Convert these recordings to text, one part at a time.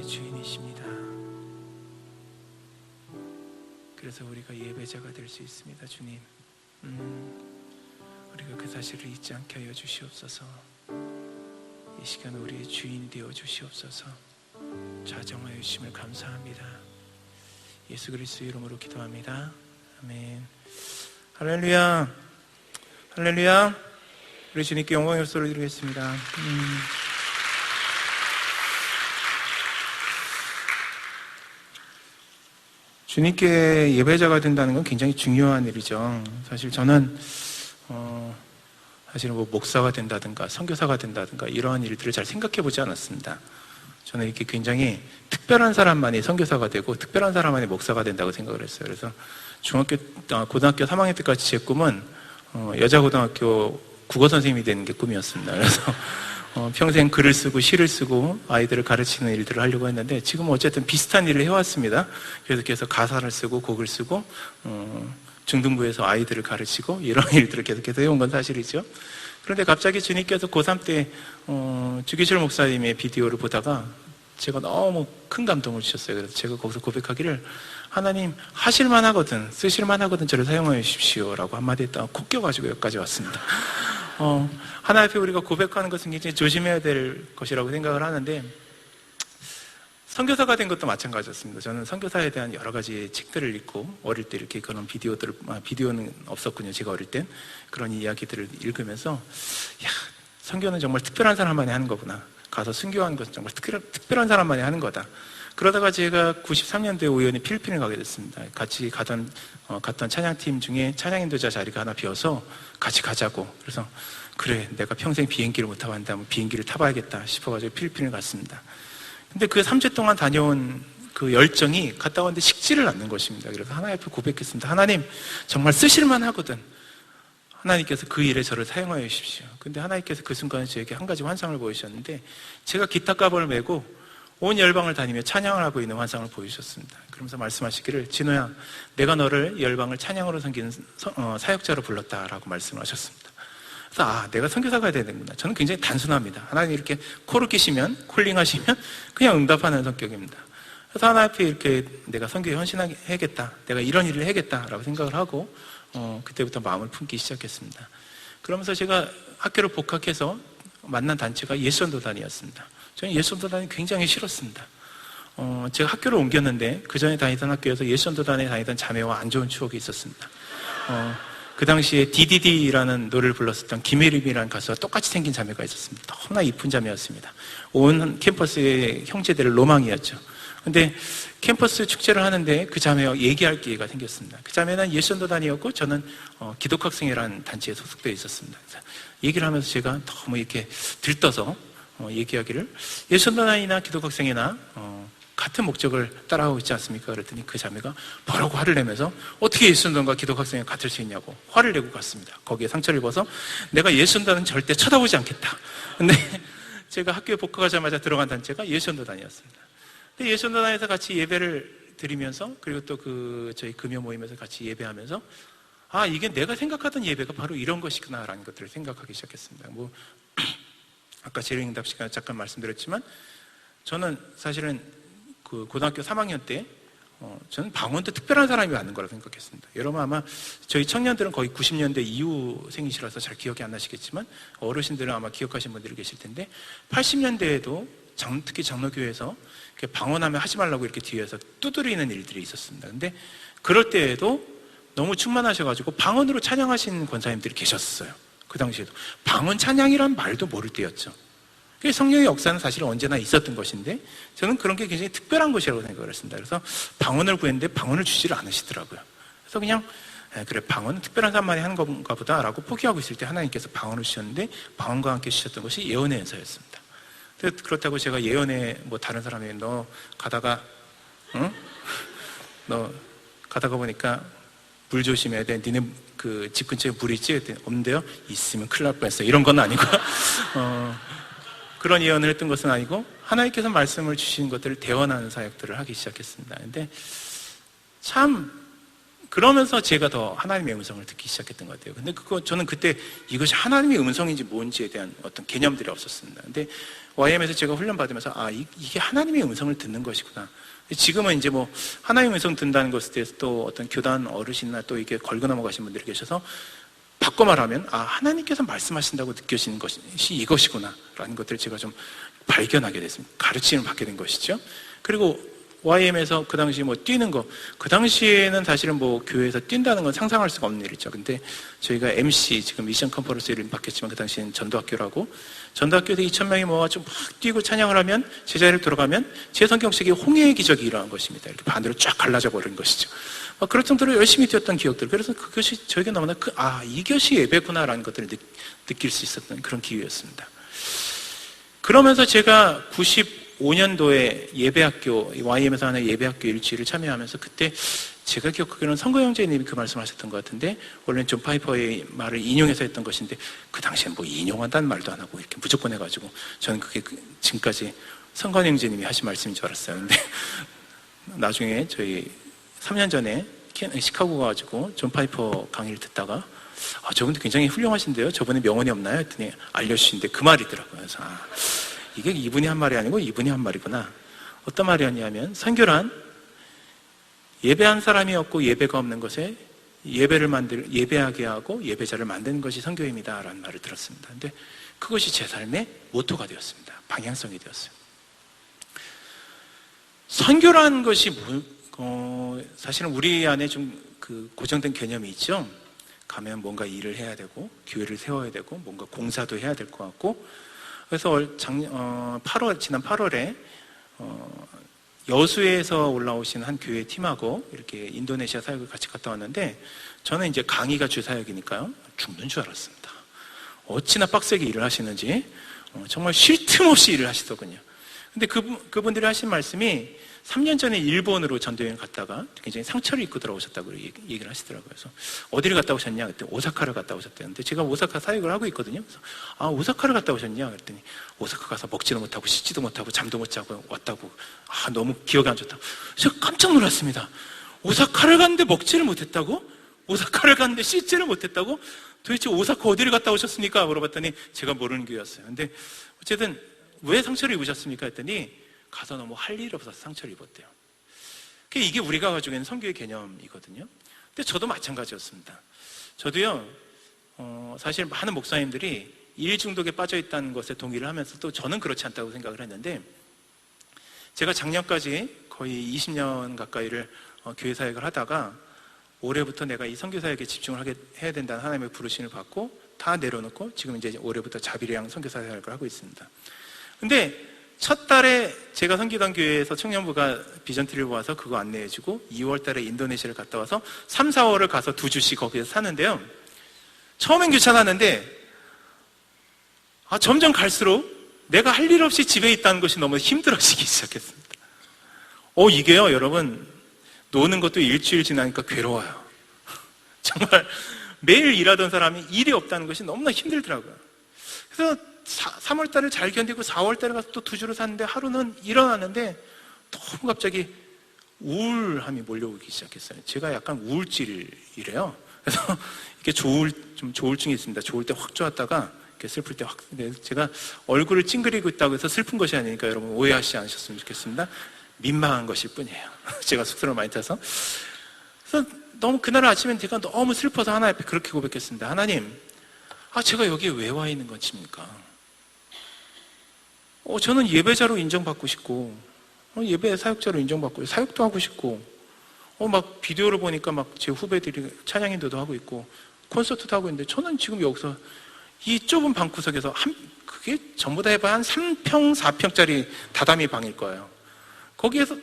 주인이십니다. 그래서 우리가 예배자가 될 수 있습니다. 주님, 우리가 그 사실을 잊지 않게 하여 주시옵소서. 이 시간 우리의 주인이 되어 주시옵소서. 좌정하여 주심을 감사합니다. 예수 그리스도의 이름으로 기도합니다. 아멘. 할렐루야, 할렐루야. 우리 주님께 영광의 소리를 드리겠습니다. 주님께 예배자가 된다는 건 굉장히 중요한 일이죠. 사실 저는 사실 목사가 된다든가 선교사가 된다든가 이러한 일들을 잘 생각해 보지 않았습니다. 저는 이렇게 굉장히 특별한 사람만이 선교사가 되고 특별한 사람만이 목사가 된다고 생각을 했어요. 그래서 고등학교 3학년 때까지 제 꿈은 여자 고등학교 국어 선생님이 되는 게 꿈이었습니다. 그래서 평생 글을 쓰고 시를 쓰고 아이들을 가르치는 일들을 하려고 했는데 지금은 어쨌든 비슷한 일을 해왔습니다. 계속해서 가사를 쓰고 곡을 쓰고 중등부에서 아이들을 가르치고 이런 일들을 계속해서 해온 건 사실이죠. 그런데 갑자기 주님께서 고3 때 주기철 목사님의 비디오를 보다가 제가 너무 큰 감동을 주셨어요. 그래서 제가 거기서 고백하기를 하나님 하실만 하거든, 쓰실만 하거든 저를 사용하여 주십시오 라고 한마디 했다가 콕 껴가지고 여기까지 왔습니다. 하나님 앞에 우리가 고백하는 것은 굉장히 조심해야 될 것이라고 생각을 하는데 선교사가 된 것도 마찬가지였습니다. 저는 선교사에 대한 여러 가지 책들을 읽고 어릴 때 이렇게 그런 비디오는 없었군요. 제가 어릴 땐 그런 이야기들을 읽으면서 야, 선교는 정말 특별한 사람만이 하는 거구나. 가서 순교하는 것은 정말 특별한 사람만이 하는 거다. 그러다가 제가 93년도에 우연히 필리핀을 가게 됐습니다. 같이 갔던 찬양팀 중에 찬양 인도자 자리가 하나 비어서 같이 가자고. 그래서 그래, 내가 평생 비행기를 못 타고 한다면 비행기를 타봐야겠다 싶어가지고 필리핀을 갔습니다. 근데 그 3주 동안 다녀온 그 열정이 갔다 왔는데 식지를 않는 것입니다. 그래서 하나님 앞에 고백했습니다. 하나님, 정말 쓰실만 하거든. 하나님께서 그 일에 저를 사용하여 주십시오. 근데 하나님께서 그 순간에 저에게 한 가지 환상을 보이셨는데 제가 기타 가방을 메고 온 열방을 다니며 찬양을 하고 있는 환상을 보여주셨습니다. 그러면서 말씀하시기를 진호야, 내가 너를 열방을 찬양으로 섬기는 사역자로 불렀다라고 말씀을 하셨습니다. 그래서 내가 선교사가 되는구나. 저는 굉장히 단순합니다. 하나님 이렇게 코를 끼시면, 콜링하시면 그냥 응답하는 성격입니다. 그래서 하나님 앞에 이렇게 내가 선교에 헌신해야겠다, 내가 이런 일을 해야겠다라고 생각을 하고 그때부터 마음을 품기 시작했습니다. 그러면서 제가 학교를 복학해서 만난 단체가 예수전도단이었습니다. 저는 예수전도단이 굉장히 싫었습니다. 제가 학교를 옮겼는데 그 전에 다니던 학교에서 예수전도단에 다니던 자매와 안 좋은 추억이 있었습니다. 그 당시에 DDD라는 노래를 불렀었던 김혜림이라는 가수와 똑같이 생긴 자매가 있었습니다. 너무나 이쁜 자매였습니다. 온 캠퍼스의 형제들의 로망이었죠. 근데 캠퍼스 축제를 하는데 그 자매와 얘기할 기회가 생겼습니다. 그 자매는 예수전도단이었고 저는 기독학생회라는 단체에 소속되어 있었습니다. 그래서 얘기를 하면서 제가 너무 이렇게 들떠서 얘기하기를 예수전도단이나 기독학생회나 같은 목적을 따라가고 있지 않습니까? 그랬더니 그 자매가 뭐라고 화를 내면서 어떻게 예수전도단과 기독학생회가 같을 수 있냐고 화를 내고 갔습니다. 거기에 상처를 입어서 내가 예수전도단은 절대 쳐다보지 않겠다. 근데 제가 학교에 복학하자마자 들어간 단체가 예수전도단이었습니다. 근데 예수전도단에서 같이 예배를 드리면서 그리고 또 저희 금요 모임에서 같이 예배하면서 이게 내가 생각하던 예배가 바로 이런 것이구나라는 것들을 생각하기 시작했습니다. 아까 재료응답 시간에 잠깐 말씀드렸지만 저는 사실은 그 고등학교 3학년 때 저는 방언도 특별한 사람이 맞는 거라고 생각했습니다. 여러분 아마 저희 청년들은 거의 90년대 이후 생이시라서 잘 기억이 안 나시겠지만 어르신들은 아마 기억하시는 분들이 계실 텐데 80년대에도 특히 장로교회에서 방언하면 하지 말라고 이렇게 뒤에서 두드리는 일들이 있었습니다. 근데 그럴 때에도 너무 충만하셔가지고 방언으로 찬양하시는 권사님들이 계셨어요. 그 당시에도 방언 찬양이란 말도 모를 때였죠. 성령의 역사는 사실 언제나 있었던 것인데 저는 그런 게 굉장히 특별한 것이라고 생각을 했습니다. 그래서 방언을 구했는데 방언을 주지를 않으시더라고요. 그래서 그냥 그래, 방언은 특별한 사람만이 하는 건가 보다 라고 포기하고 있을 때 하나님께서 방언을 주셨는데 방언과 함께 주셨던 것이 예언의 은사였습니다. 그렇다고 제가 예언에 다른 사람이 너 가다가 보니까 물 조심해야 돼. 니네 그 집 근처에 물 있지? 없는데요? 있으면 큰일 날 뻔했어. 이런 건 아니고 그런 예언을 했던 것은 아니고 하나님께서 말씀을 주신 것들을 대언하는 사역들을 하기 시작했습니다. 근데 참 그러면서 제가 더 하나님의 음성을 듣기 시작했던 것 같아요. 근데 저는 그때 이것이 하나님의 음성인지 뭔지에 대한 어떤 개념들이 없었습니다. 근데 YM에서 제가 훈련받으면서 이게 하나님의 음성을 듣는 것이구나. 지금은 이제 뭐 하나님의 음성 듣는다는 것에 대해서 또 어떤 교단 어르신이나 또 이게 걸고 넘어가신 분들이 계셔서 바꿔 말하면 하나님께서 말씀하신다고 느껴지는 것이 이것이구나 라는 것들을 제가 좀 발견하게 됐습니다. 가르침을 받게 된 것이죠. 그리고 YM에서 그 당시 뭐 뛰는 거, 그 당시에는 사실은 뭐 교회에서 뛴다는 건 상상할 수가 없는 일이죠. 근데 저희가 MC, 지금 미션 컨퍼런스를 바뀌었지만 그 당시에는 전도학교라고, 전도학교에서 2,000명이 모아가지고 막 뛰고 찬양을 하면 제자리로 돌아가면 제 성경책에 홍해의 기적이 일어난 것입니다. 이렇게 반대로 쫙 갈라져 버린 것이죠. 그럴 정도로 열심히 뛰었던 기억들. 그래서 그것이 저에게 너무나 이것이 예배구나라는 것들을 느낄 수 있었던 그런 기회였습니다. 그러면서 제가 95년도에 예배학교, YM에서 하는 예배학교 일주일을 참여하면서 그때 제가 기억하기로는 선거 형제님이 그 말씀하셨던 것 같은데, 원래는 존 파이퍼의 말을 인용해서 했던 것인데 그 당시엔 뭐 인용한다는 말도 안 하고 이렇게 무조건 해가지고 저는 그게 지금까지 선거 형제님이 하신 말씀인 줄 알았어요. 근데 나중에 저희 3년 전에 시카고 가가지고 존 파이퍼 강의를 듣다가 저분도 굉장히 훌륭하신데요, 저분의 명언이 없나요? 했더니 알려주시는데 그 말이더라고요. 그래서 이게 이분이 한 말이 아니고 이분이 한 말이구나. 어떤 말이었냐면, 선교란 예배한 사람이 없고 예배가 없는 것에 예배하게 하고 예배자를 만드는 것이 선교입니다 라는 말을 들었습니다. 근데 그것이 제 삶의 모토가 되었습니다. 방향성이 되었어요. 선교라는 것이 사실은 우리 안에 좀 그 고정된 개념이 있죠. 가면 뭔가 일을 해야 되고 교회를 세워야 되고 뭔가 공사도 해야 될 것 같고, 그래서 지난 8월에 여수에서 올라오신 한 교회 팀하고 이렇게 인도네시아 사역을 같이 갔다 왔는데, 저는 이제 강의가 주 사역이니까요 죽는 줄 알았습니다. 어찌나 빡세게 일을 하시는지 정말 쉴 틈 없이 일을 하시더군요. 근데 그분들이 하신 말씀이 3년 전에 일본으로 전도여행 갔다가 굉장히 상처를 입고 돌아오셨다고 얘기를 하시더라고요. 그래서 어디를 갔다 오셨냐? 그때 오사카를 갔다 오셨다는데, 제가 오사카 사역을 하고 있거든요. 그래서 오사카를 갔다 오셨냐? 그랬더니 오사카 가서 먹지도 못하고 씻지도 못하고 잠도 못 자고 왔다고. 너무 기억이 안 좋다고. 제가 깜짝 놀랐습니다. 오사카를 갔는데 먹지를 못했다고? 오사카를 갔는데 씻지를 못했다고? 도대체 오사카 어디를 갔다 오셨습니까? 물어봤더니 제가 모르는 교회였어요. 근데 어쨌든 왜 상처를 입으셨습니까? 했더니 가서 너무 할 일이 없어서 상처를 입었대요. 이게 우리가 가지고 있는 선교의 개념이거든요. 근데 저도 마찬가지였습니다. 저도요, 사실 많은 목사님들이 일 중독에 빠져 있다는 것에 동의를 하면서도 저는 그렇지 않다고 생각을 했는데, 제가 작년까지 거의 20년 가까이를 교회 사역을 하다가 올해부터 내가 이 선교 사역에 집중을 해야 된다는 하나님의 부르심을 받고 다 내려놓고 지금 이제 올해부터 자비령 선교 사역을 하고 있습니다. 근데 첫 달에 제가 섬기던 교회에서 청년부가 비전트리를 모아서 그거 안내해주고, 2월 달에 인도네시아를 갔다 와서 3, 4월을 가서 2주씩 거기서 사는데요, 처음엔 괜찮았는데 점점 갈수록 내가 할 일 없이 집에 있다는 것이 너무 힘들어지기 시작했습니다. 이게요 여러분, 노는 것도 일주일 지나니까 괴로워요. 정말 매일 일하던 사람이 일이 없다는 것이 너무나 힘들더라고요. 그래서 3월 달을 잘 견디고 4월 달에 가서 또 2주를 샀는데, 하루는 일어났는데 너무 갑자기 우울함이 몰려오기 시작했어요. 제가 약간 우울질이래요. 그래서 이렇게 좀 조울증이 있습니다. 좋을 때 확 좋았다가 이렇게 슬플 때 확. 제가 얼굴을 찡그리고 있다고 해서 슬픈 것이 아니니까 여러분 오해하시지 않으셨으면 좋겠습니다. 민망한 것일 뿐이에요. 제가 숙소를 많이 타서. 그래서 너무 그날 아침에 제가 너무 슬퍼서 하나님 앞에 그렇게 고백했습니다. 하나님, 제가 여기에 왜 와 있는 것입니까? 저는 예배자로 인정받고 싶고, 예배 사역자로 인정받고, 사역도 하고 싶고, 막 비디오를 보니까 막 제 후배들이 찬양 인도도 하고 있고, 콘서트도 하고 있는데, 저는 지금 여기서 이 좁은 방구석에서 그게 전부 다 해봐야 한 3평, 4평짜리 다다미 방일 거예요. 거기에서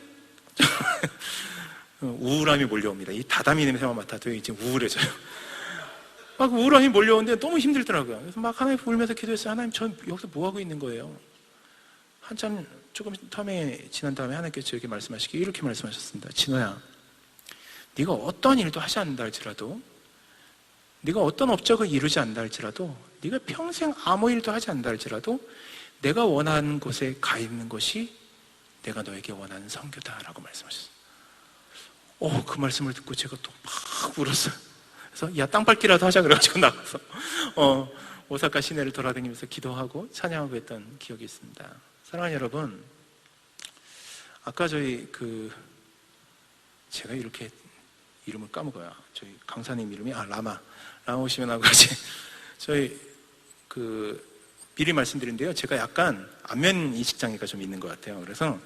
우울함이 몰려옵니다. 이 다다미 냄새만 맡아도 이제 우울해져요. 막 우울함이 몰려오는데 너무 힘들더라고요. 그래서 막 하나님 울면서 기도했어요. 하나님, 전 여기서 뭐 하고 있는 거예요? 한참 조금 텀이 지난 다음에 하나님께서 저에게 말씀하시기에 이렇게 말씀하셨습니다. 진호야, 네가 어떠한 일도 하지 않는다 할지라도, 네가 어떤 업적을 이루지 않는다 할지라도, 네가 평생 아무 일도 하지 않는다 할지라도 내가 원하는 곳에 가 있는 것이 내가 너에게 원하는 선교다라고 말씀하셨어요. 그 말씀을 듣고 제가 또 막 울었어요. 그래서 야, 땅 밟기라도 하자 그래가지고 나가서 오사카 시내를 돌아다니면서 기도하고 찬양하고 했던 기억이 있습니다. 사랑하는 여러분, 아까 제가 이렇게 이름을 까먹어요. 저희 강사님 이름이 라마 오시면 하고 저희 미리 말씀드린데요. 제가 약간 안면 인식장애가 좀 있는 것 같아요. 그래서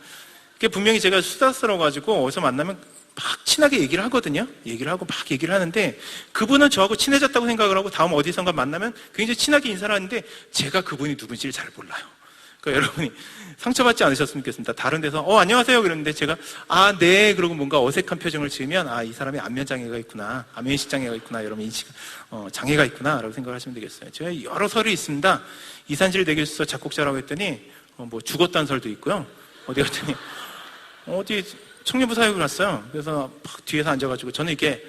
그게 분명히 제가 수다스러워가지고 어디서 만나면 막 친하게 얘기를 하거든요. 얘기를 하고 막 얘기를 하는데 그분은 저하고 친해졌다고 생각을 하고 다음 어디선가 만나면 굉장히 친하게 인사를 하는데 제가 그분이 누군지를 잘 몰라요. 그러니까 여러분이 상처받지 않으셨으면 좋겠습니다. 다른 데서 안녕하세요 그러는데 제가 네 그러고 뭔가 어색한 표정을 지으면 이 사람이 안면장애가 있구나, 안면인식장애가 있구나, 여러분 인식 장애가 있구나 라고 생각을 하시면 되겠어요. 제가 여러 설이 있습니다. 이산실 대교에서 작곡자라고 했더니 뭐 죽었다는 설도 있고요. 어디 갔더니 어디 청년부 사역을 갔어요. 그래서 막 뒤에서 앉아가지고 저는 이렇게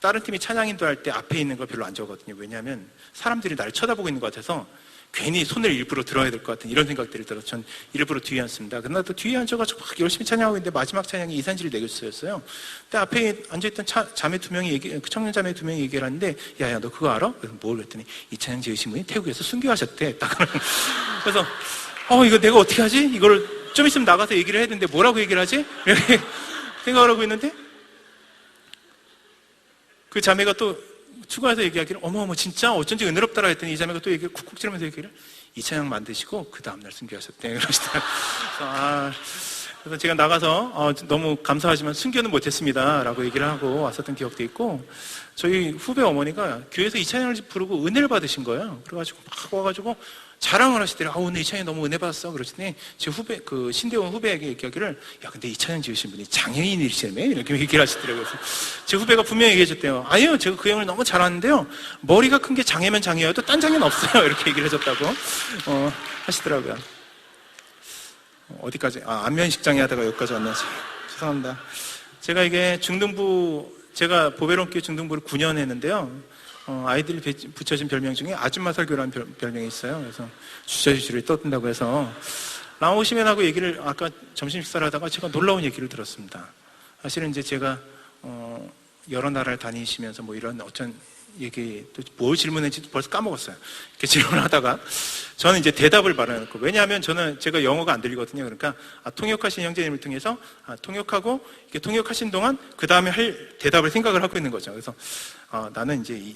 다른 팀이 찬양 인도할 때 앞에 있는 걸 별로 안 좋아하거든요. 왜냐하면 사람들이 나를 쳐다보고 있는 것 같아서 괜히 손을 일부러 들어야 될 것 같은 이런 생각들이 들어서 전 일부러 뒤에 앉습니다. 그러나 또 뒤에 앉아가지고 막 열심히 찬양하고 있는데 마지막 찬양이 이산실 대교였어요. 근데 앞에 앉아있던 자매 두 명이 청년 자매 두 명이 얘기를 하는데 야야 너 그거 알아? 그래서 뭘 그랬더니 이 찬양 지으신 분이 태국에서 순교하셨대. 딱 그래서 이거 내가 어떻게 하지? 이걸 좀 있으면 나가서 얘기를 해야 되는데 뭐라고 얘기를 하지? 이렇게 생각을 하고 있는데 그 자매가 또 추가해서 얘기하기를 어머 진짜 어쩐지 은혜롭다라 했더니 이 자매가 또 얘기를 쿡쿡 찌르면서 얘기를 이 찬양 만드시고 그 다음날 순교하셨대. 그러시더라고요. 그래서 제가 나가서 너무 감사하지만 순교는 못했습니다 라고 얘기를 하고 왔었던 기억도 있고 저희 후배 어머니가 교회에서 이 찬양을 부르고 은혜를 받으신 거예요. 그래가지고 막 와가지고 자랑을 하시더래요. 오늘 이 찬양 너무 은혜 받았어. 그러시더니 제 후배, 신대원 후배에게 얘기하기를 야 근데 이 찬양 지으신 분이 장애인이시라며? 이렇게 얘기를 하시더라고요. 그래서 제 후배가 분명히 얘기해줬대요. 아니요 제가 그 형을 너무 잘하는데요 머리가 큰 게 장애면 장애여도 딴 장애는 없어요. 이렇게 얘기를 해줬다고 하시더라고요. 어디까지? 안면식 장애 하다가 여기까지 왔네요. 죄송합니다. 제가 이게 제가 보배론교회 중등부를 9년 했는데요. 아이들이 붙여진 별명 중에 아줌마 설교라는 별명이 있어요. 그래서 주저주저를 떠든다고 해서 라오시맨하고 얘기를 아까 점심 식사를 하다가 제가 놀라운 얘기를 들었습니다. 사실은 이제 제가 여러 나라를 다니시면서 뭐 이런 어떤 얘기 또 뭘 질문했는지 벌써 까먹었어요. 이렇게 질문하다가 저는 이제 대답을 말해놓고 왜냐하면 제가 영어가 안 들리거든요. 그러니까 통역하신 형제님을 통해서 통역하고 이렇게 통역하신 동안 그 다음에 할 대답을 생각을 하고 있는 거죠. 그래서 나는 이제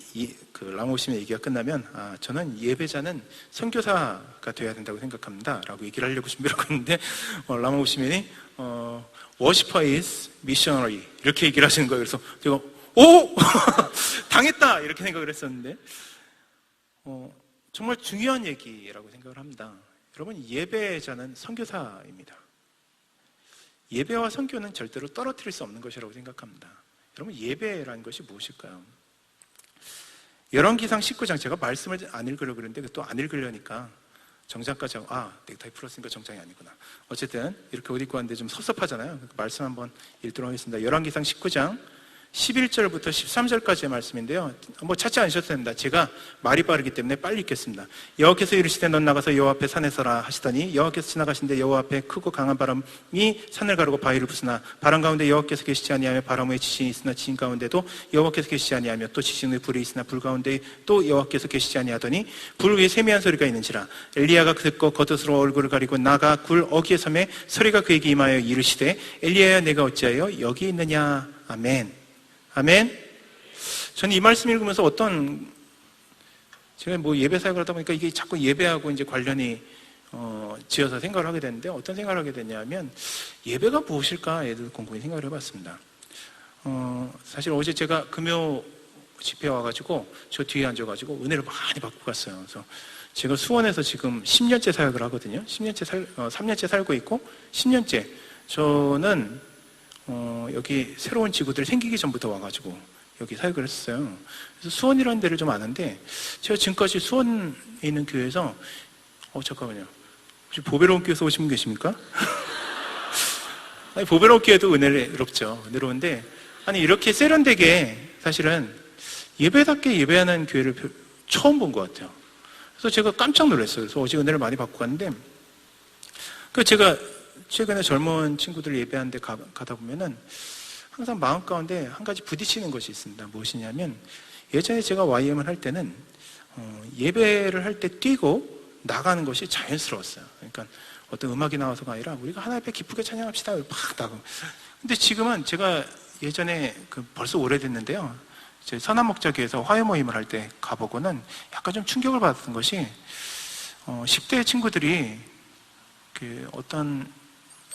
그 라모심의 얘기가 끝나면 저는 예배자는 선교사가 되어야 된다고 생각합니다라고 얘기를 하려고 준비를 하고 있는데 라모심이 worshiper is missionary 이렇게 얘기를 하시는 거예요. 그래서 제가 당했다 이렇게 생각을 했었는데 정말 중요한 얘기라고 생각을 합니다. 여러분 예배자는 선교사입니다. 예배와 선교는 절대로 떨어뜨릴 수 없는 것이라고 생각합니다. 여러분 예배라는 것이 무엇일까요? 열왕기상 19장 제가 말씀을 안 읽으려고 그랬는데 또 안 읽으려니까 정장까지 하고 넥타이 풀었으니까 정장이 아니구나. 어쨌든 이렇게 옷 입고 왔는데 좀 섭섭하잖아요. 말씀 한번 읽도록 하겠습니다. 열왕기상 19장 11절부터 13절까지의 말씀인데요. 뭐 찾지 않으셔도 됩니다. 제가 말이 빠르기 때문에 빨리 읽겠습니다. 여호와께서 이르시되 넌 나가서 여호와 앞에 산에 서라 하시더니 여호와께서 지나가신데 여호와 앞에 크고 강한 바람이 산을 가르고 바위를 부수나 바람 가운데 여호와께서 계시지 아니하며 바람 후에 지진이 있으나 지진 가운데도 여호와께서 계시지 아니하며 또 지진 후에 불이 있으나 불 가운데 또 여호와께서 계시지 아니하더니 불 위에 세미한 소리가 있는지라 엘리야가 듣고 겉옷으로 얼굴을 가리고 나가 굴 어귀에 섬에 소리가 그에게 임하여 이르시되 엘리야야 내가 어찌하여 여기 있느냐. 아멘. 아멘. 저는 이 말씀 읽으면서 제가 뭐 예배 사역을 하다 보니까 이게 자꾸 예배하고 이제 관련이 지어서 생각을 하게 됐는데 어떤 생각을 하게 됐냐면 예배가 무엇일까에 대해서 곰곰이 생각을 해봤습니다. 사실 어제 제가 금요 집회 와가지고 저 뒤에 앉아가지고 은혜를 많이 받고 갔어요. 그래서 제가 수원에서 지금 10년째 사역을 하거든요. 3년째 살고 있고 10년째 저는 여기 새로운 지구들이 생기기 전부터 와가지고 여기 사역을 했어요. 그래서 수원이라는 데를 좀 아는데 제가 지금까지 수원에 있는 교회에서 잠깐만요. 혹시 보배로운 교회에서 오신 분 계십니까? 아니, 보배로운 교회도 은혜롭죠. 은혜로운데 아니 이렇게 세련되게 사실은 예배답게 예배하는 교회를 처음 본 것 같아요. 그래서 제가 깜짝 놀랐어요. 그래서 어제 은혜를 많이 받고 갔는데 제가 최근에 젊은 친구들 예배하는 데 가다 보면은 항상 마음 가운데 한 가지 부딪히는 것이 있습니다. 무엇이냐면 예전에 제가 YM을 할 때는 예배를 할 때 뛰고 나가는 것이 자연스러웠어요. 그러니까 어떤 음악이 나와서가 아니라 우리가 하나님 앞에 기쁘게 찬양합시다. 막 나가고. 근데 지금은 제가 예전에 벌써 오래됐는데요. 제 선한목자교에서 화요 모임을 할 때 가보고는 약간 좀 충격을 받았던 것이 10대 친구들이 어떤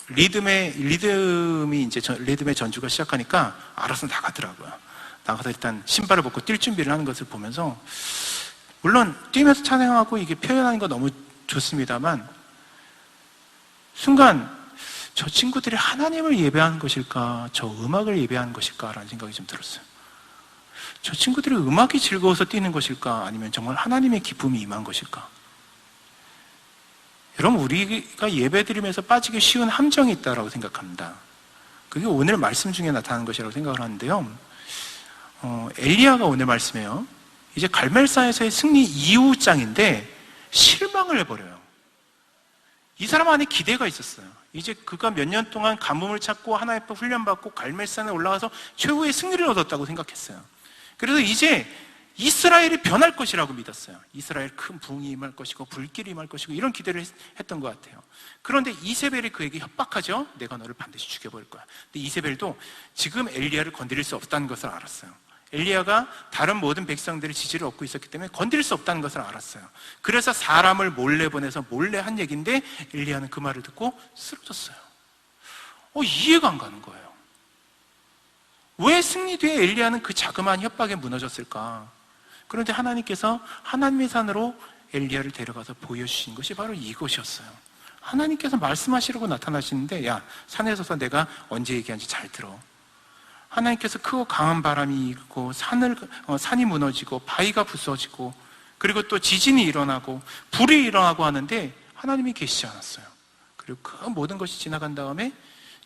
리듬이 이제 리듬의 전주가 시작하니까 알아서 나가더라고요. 나가서 일단 신발을 벗고 뛸 준비를 하는 것을 보면서 물론 뛰면서 찬양하고 이게 표현하는 거 너무 좋습니다만 순간 저 친구들이 하나님을 예배하는 것일까 저 음악을 예배하는 것일까라는 생각이 좀 들었어요. 저 친구들이 음악이 즐거워서 뛰는 것일까 아니면 정말 하나님의 기쁨이 임한 것일까? 여러분 우리가 예배드리면서 빠지기 쉬운 함정이 있다고 생각합니다. 그게 오늘 말씀 중에 나타나는 것이라고 생각을 하는데요. 엘리야가 오늘 말씀해요. 이제 갈멜산에서의 승리 이후장인데 실망을 해버려요. 이 사람 안에 기대가 있었어요. 이제 그가 몇 년 동안 가뭄을 찾고 하나님 앞에 훈련받고 갈멜산에 올라가서 최후의 승리를 얻었다고 생각했어요. 그래서 이제 이스라엘이 변할 것이라고 믿었어요. 이스라엘 큰 부흥이 임할 것이고 불길이 임할 것이고 이런 기대를 했던 것 같아요. 그런데 이세벨이 그에게 협박하죠. 내가 너를 반드시 죽여버릴 거야. 근데 이세벨도 지금 엘리야를 건드릴 수 없다는 것을 알았어요. 엘리야가 다른 모든 백성들의 지지를 얻고 있었기 때문에 건드릴 수 없다는 것을 알았어요. 그래서 사람을 몰래 보내서 몰래 한 얘기인데 엘리야는 그 말을 듣고 쓰러졌어요. 이해가 안 가는 거예요. 왜 승리 뒤에 엘리야는 그 자그마한 협박에 무너졌을까? 그런데 하나님께서 하나님의 산으로 엘리야를 데려가서 보여주신 것이 바로 이것이었어요. 하나님께서 말씀하시려고 나타나시는데 야, 산에 서서 내가 언제 얘기하는지 잘 들어. 하나님께서 크고 강한 바람이 일고 산이 무너지고 바위가 부서지고 그리고 또 지진이 일어나고 불이 일어나고 하는데 하나님이 계시지 않았어요. 그리고 그 모든 것이 지나간 다음에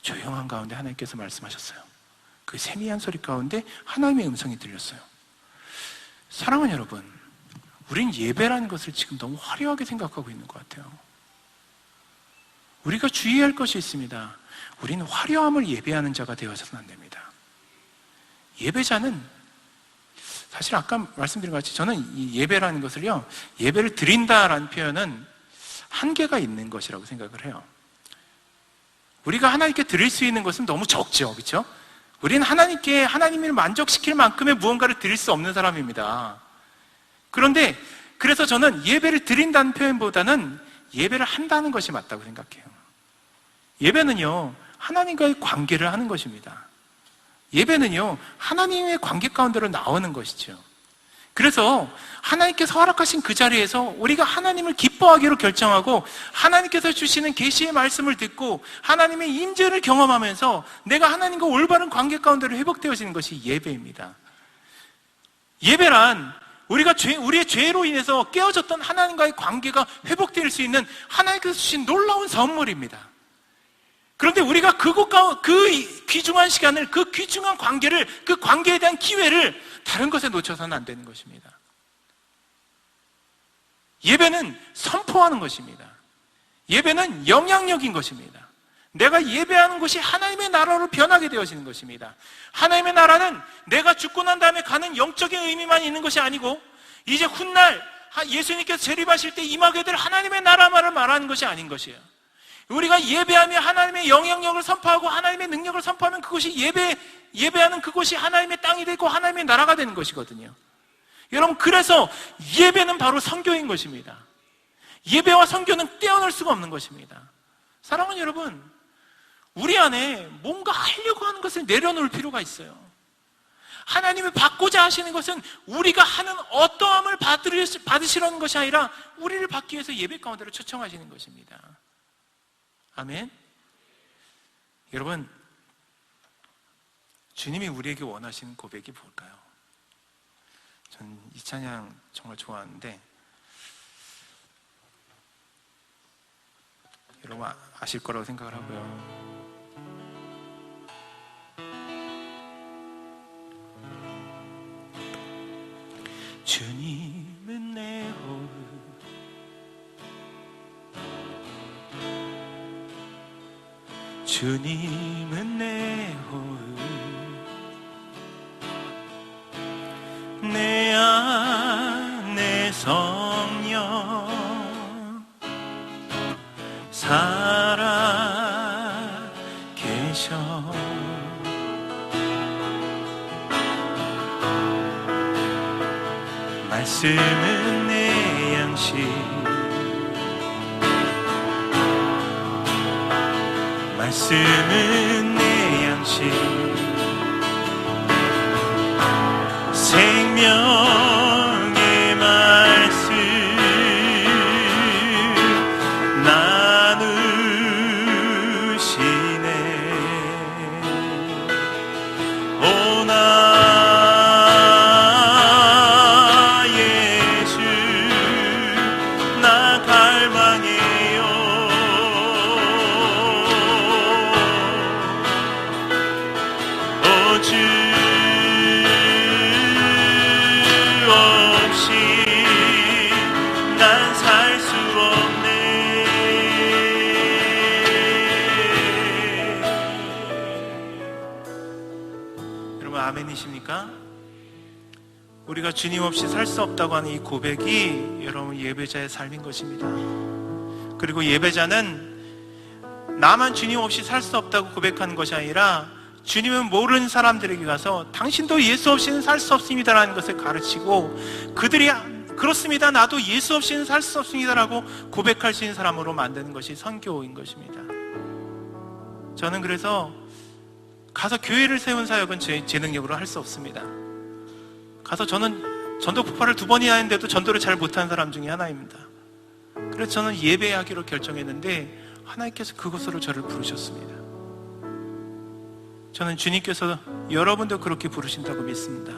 조용한 가운데 하나님께서 말씀하셨어요. 그 세미한 소리 가운데 하나님의 음성이 들렸어요. 사랑하는 여러분, 우린 예배라는 것을 지금 너무 화려하게 생각하고 있는 것 같아요. 우리가 주의할 것이 있습니다. 우리는 화려함을 예배하는 자가 되어서는 안 됩니다. 예배자는 사실 아까 말씀드린 것 같이 저는 이 예배라는 것을요, 예배를 드린다라는 표현은 한계가 있는 것이라고 생각을 해요. 우리가 하나님께 드릴 수 있는 것은 너무 적죠, 그렇죠? 우리는 하나님을 만족시킬 만큼의 무언가를 드릴 수 없는 사람입니다. 그런데 그래서 저는 예배를 드린다는 표현보다는 예배를 한다는 것이 맞다고 생각해요. 예배는요, 하나님과의 관계를 하는 것입니다. 예배는요, 하나님의 관계 가운데로 나오는 것이죠. 그래서 하나님께서 허락하신 그 자리에서 우리가 하나님을 기뻐하기로 결정하고 하나님께서 주시는 계시의 말씀을 듣고 하나님의 임재를 경험하면서 내가 하나님과 올바른 관계 가운데로 회복되어지는 것이 예배입니다. 예배란 우리의 죄로 인해서 깨어졌던 하나님과의 관계가 회복될 수 있는 하나님께서 주신 놀라운 선물입니다. 그런데 우리가 그 귀중한 시간을, 그 귀중한 관계를, 그 관계에 대한 기회를 다른 것에 놓쳐서는 안 되는 것입니다. 예배는 선포하는 것입니다. 예배는 영향력인 것입니다. 내가 예배하는 것이 하나님의 나라로 변하게 되어지는 것입니다. 하나님의 나라는 내가 죽고 난 다음에 가는 영적인 의미만 있는 것이 아니고 이제 훗날 예수님께서 재림하실 때 임하게 될 하나님의 나라만을 말하는 것이 아닌 것이에요. 우리가 예배하며 하나님의 영향력을 선포하고 하나님의 능력을 선포하면 그것이 예배하는 그곳이 하나님의 땅이 되고 하나님의 나라가 되는 것이거든요. 여러분, 그래서 예배는 바로 선교인 것입니다. 예배와 선교는 떼어낼 수가 없는 것입니다. 사랑하는 여러분, 우리 안에 뭔가 하려고 하는 것을 내려놓을 필요가 있어요. 하나님이 받고자 하시는 것은 우리가 하는 어떠함을 받으시려는 것이 아니라 우리를 받기 위해서 예배 가운데로 초청하시는 것입니다. 아멘. 여러분, 주님이 우리에게 원하시는 고백이 뭘까요? 전 이 찬양 정말 좋아하는데 여러분 아실 거라고 생각을 하고요. 주님은 내 호흡, 주님은 내 호흡, 성령 살아 계셔. 말씀은 내 양식, 말씀은 내 양식, 생명의 말씀 나누시네. 오 나 예수 나 갈망해요. 오 주 없이 난 살 수 없네. 여러분 아멘이십니까? 우리가 주님 없이 살 수 없다고 하는 이 고백이 여러분 예배자의 삶인 것입니다. 그리고 예배자는 나만 주님 없이 살 수 없다고 고백하는 것이 아니라 주님은 모르는 사람들에게 가서 당신도 예수 없이는 살 수 없습니다라는 것을 가르치고, 그들이 그렇습니다, 나도 예수 없이는 살 수 없습니다라고 고백할 수 있는 사람으로 만드는 것이 선교인 것입니다. 저는 그래서 가서 교회를 세운 사역은 제 능력으로 할 수 없습니다. 가서 저는 전도 폭발을 2번이나 했는데도 전도를 잘 못하는 사람 중에 하나입니다. 그래서 저는 예배하기로 결정했는데 하나님께서 그것으로 저를 부르셨습니다. 저는 주님께서 여러분도 그렇게 부르신다고 믿습니다.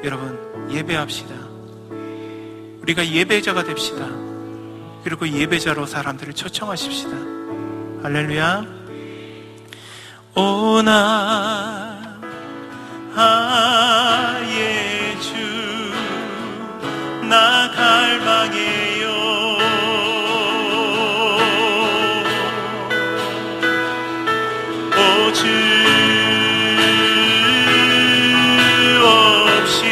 여러분 예배합시다. 우리가 예배자가 됩시다. 그리고 예배자로 사람들을 초청하십시다. 할렐루야. 오나 예수 나 갈망해요. 오 주 없이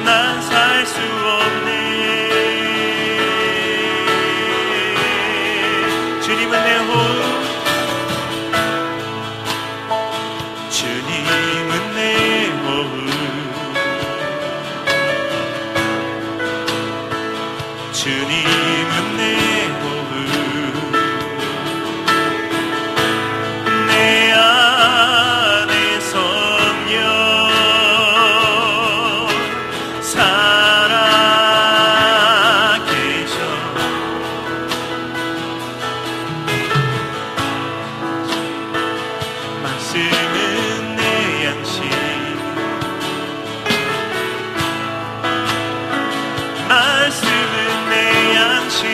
난 살 수 없네. 주님은 내 호흡, 주님은 내 호흡, 주님은 내 호흡, 내 안에 성령 살아 계셔. 말씀은 내 양식, 말씀은 내 양식,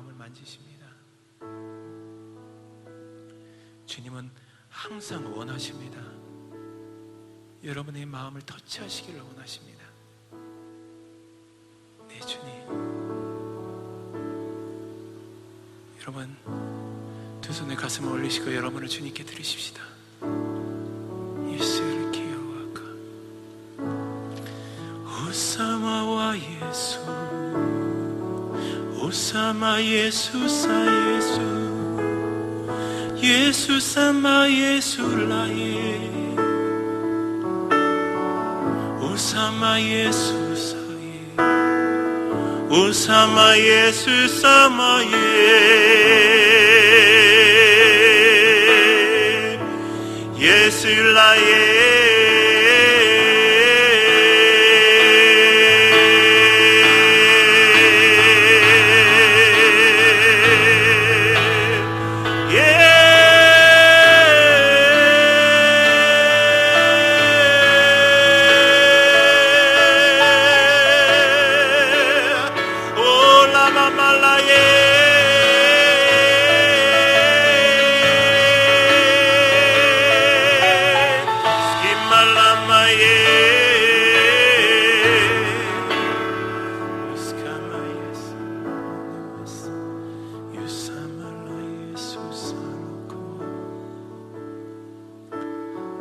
마음을 만지십니다. 주님은 항상 원하십니다. 여러분의 마음을 터치하시기를 원하십니다. 네, 주님. 여러분, 두 손에 가슴을 올리시고 여러분을 주님께 드리십시다. 예수를 기여와가 오사마와 예수, 오사마 예수사 예수, 예수사마 예술라예, 오사마 예수사예, 오사마 예수사마예, 예술라예.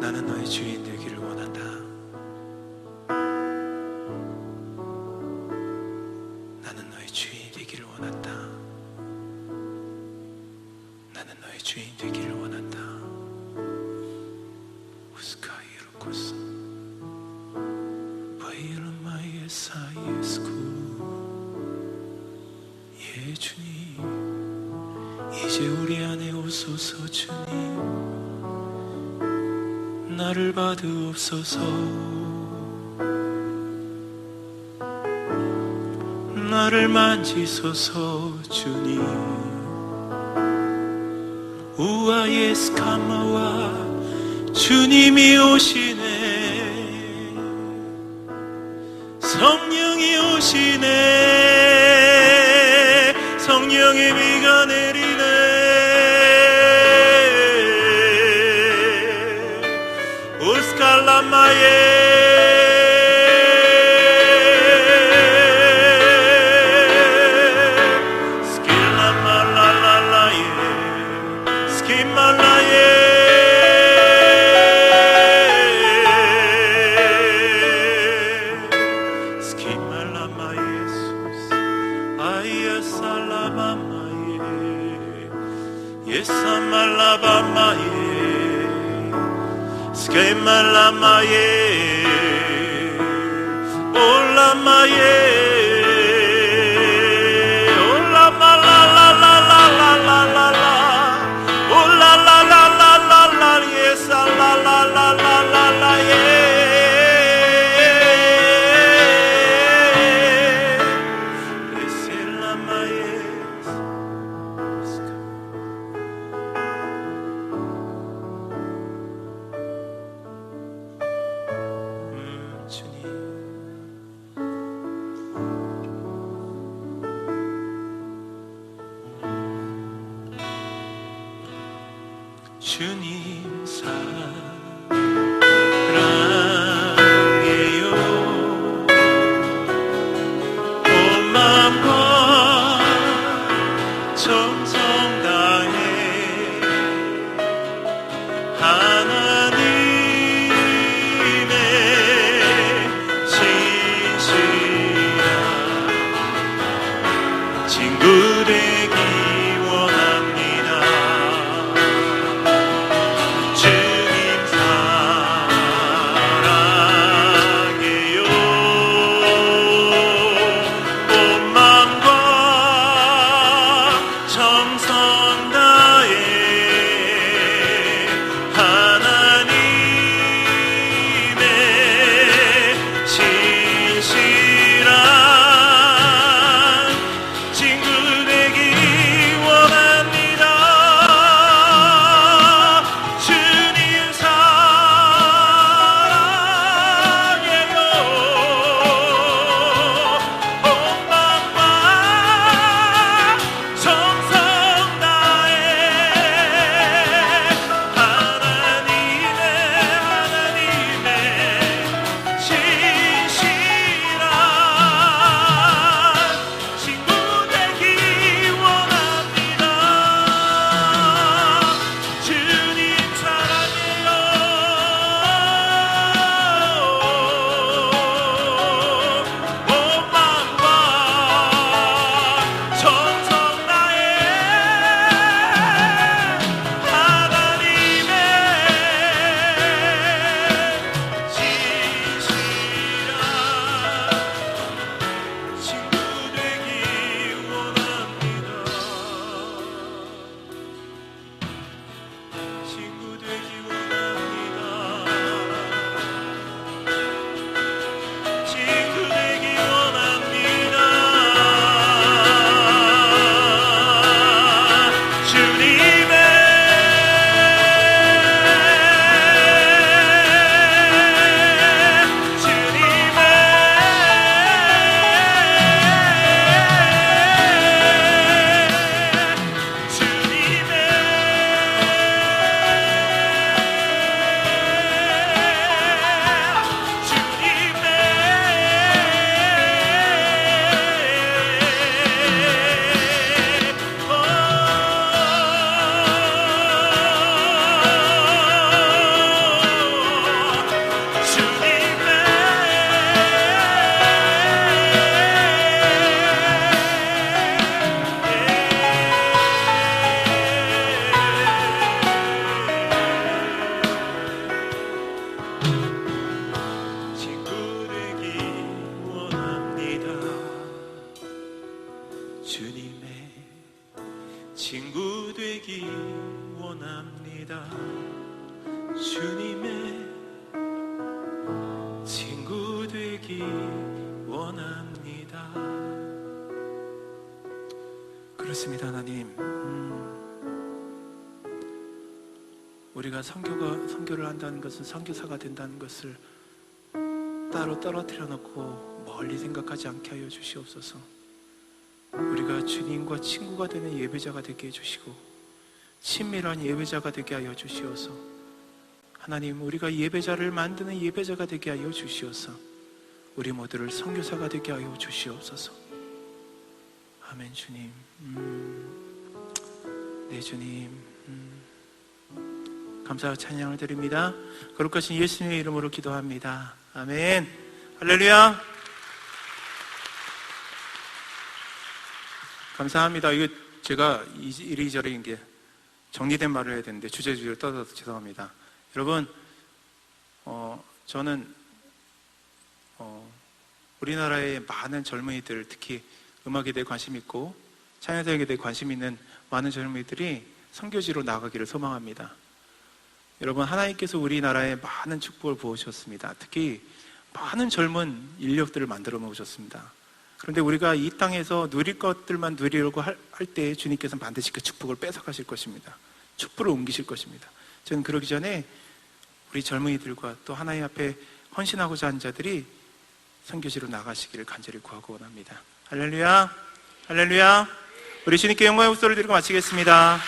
나는 너의 주인 되기를 원한다. 나는 너의 주인이 되기를 원한다. 나는 너의 주인 되기를 원한다. 우스카이로코스 바이르마의 사이에스쿠. 예, 주님, 이제 우리 안에 오소서. 주님, 나를 받으옵소서. 나를 만지소서. 주님, 우와 예스카마와 주님이 오시네. 성령이 오시네. 성령의 비가 내리네. 오스칼라마예, 스킬라말라라라예, 스키말라예, 스키말라마예수스, 아이야살라바마예, 예사말라바마예, 스케말라마예, 올라마예, 올라말라라라라라라라, 올라라라라라라, 예살라라라라라라예, 예셀라마예. 주님 사랑해요. 온 마음과 정성 다해 하나님의 진실한 친구 되기 원합니다. 주님 사랑해요. 온 마음과 정성 친구 되기 원합니다. 주님의 친구 되기 원합니다. 그렇습니다. 하나님, 우리가 선교를 한다는 것은, 선교사가 된다는 것을 따로 떨어뜨려 놓고 멀리 생각하지 않게 하여 주시옵소서. 우리가 주님과 친구가 되는 예배자가 되게 해주시고 친밀한 예배자가 되게 하여 주시옵소서. 하나님, 우리가 예배자를 만드는 예배자가 되게 하여 주시옵소서. 우리 모두를 선교사가 되게 하여 주시옵소서. 아멘. 주님, 네 주님, 감사와 찬양을 드립니다. 거룩하신 예수님의 이름으로 기도합니다. 아멘. 할렐루야. 감사합니다. 이거 제가 이리저리 이게 정리된 말을 해야 되는데 주제를 떠들어서 죄송합니다. 여러분, 저는 우리나라의 많은 젊은이들, 특히 음악에 대해 관심 있고 찬양사역에 대해 관심 있는 많은 젊은이들이 선교지로 나가기를 소망합니다. 여러분, 하나님께서 우리나라에 많은 축복을 부어주셨습니다. 특히 많은 젊은 인력들을 만들어 놓으셨습니다. 그런데 우리가 이 땅에서 누릴 것들만 누리려고 할 때 주님께서는 반드시 그 축복을 뺏어가실 것입니다. 축복을 옮기실 것입니다. 저는 그러기 전에 우리 젊은이들과 또 하나님 앞에 헌신하고자 하는 자들이 선교지로 나가시기를 간절히 구하고 원합니다. 할렐루야, 할렐루야. 우리 주님께 영광의 목소리를 드리고 마치겠습니다.